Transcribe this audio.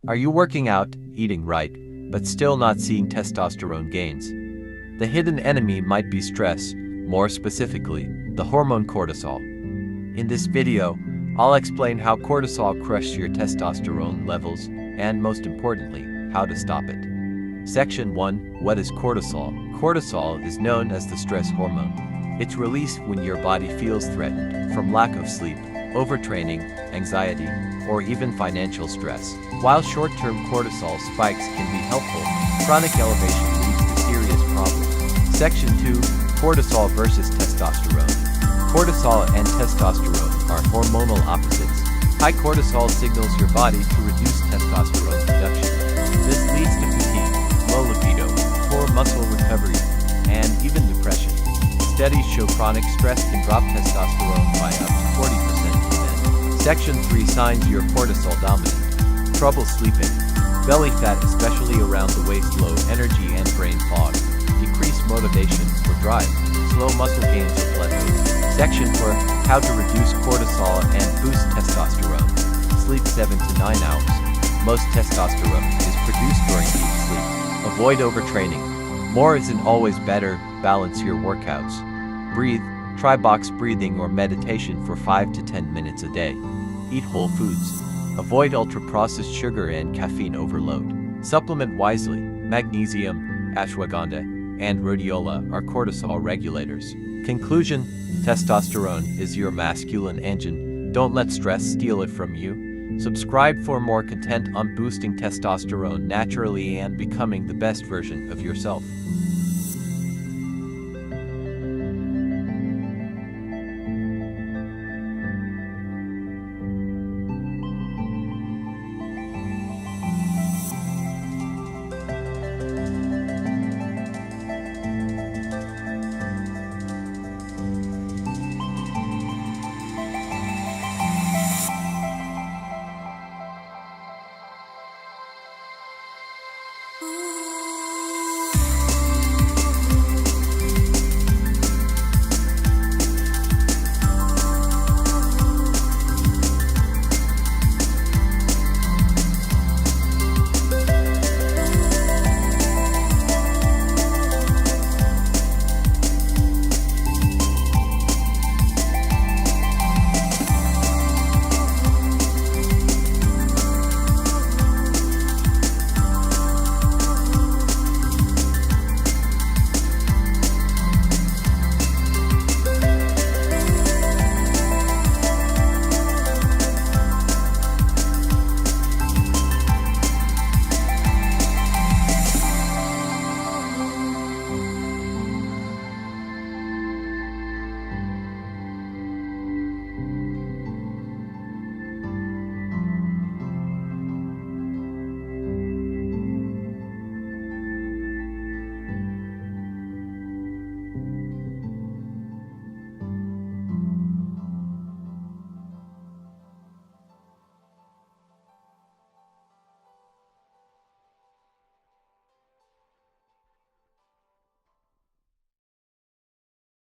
Are you working out, eating right, but still not seeing testosterone gains? The hidden enemy might be stress, more specifically, the hormone cortisol. In this video, I'll explain how cortisol crushes your testosterone levels and, most importantly, how to stop it. Section 1. What is cortisol? Cortisol is known as the stress hormone. It's released when your body feels threatened from lack of sleep, overtraining, anxiety, or even financial stress. While short-term cortisol spikes can be helpful, chronic elevation leads to serious problems. Section 2. Cortisol versus testosterone. Cortisol and testosterone are hormonal opposites. High cortisol signals your body to reduce testosterone production. This leads to fatigue, low libido, poor muscle recovery, and even depression. Studies show chronic stress can drop testosterone by up to 40% in men. Section 3. Signs you're cortisol dominant. Trouble sleeping. Belly fat, especially around the waist, low energy and brain fog. Decreased motivation or drive. Slow muscle gains or plateaus. Section 4. How to reduce cortisol and boost testosterone. Sleep 7 to 9 hours. Most testosterone is produced during deep sleep. Avoid overtraining. More isn't always better. Balance your workouts. Breathe. Try box breathing or meditation for 5 to 10 minutes a day. Eat whole foods. Avoid ultra-processed sugar and caffeine overload. Supplement wisely. Magnesium, ashwagandha, and rhodiola are cortisol regulators. Conclusion: testosterone is your masculine engine. Don't let stress steal it from you. Subscribe for more content on boosting testosterone naturally and becoming the best version of yourself.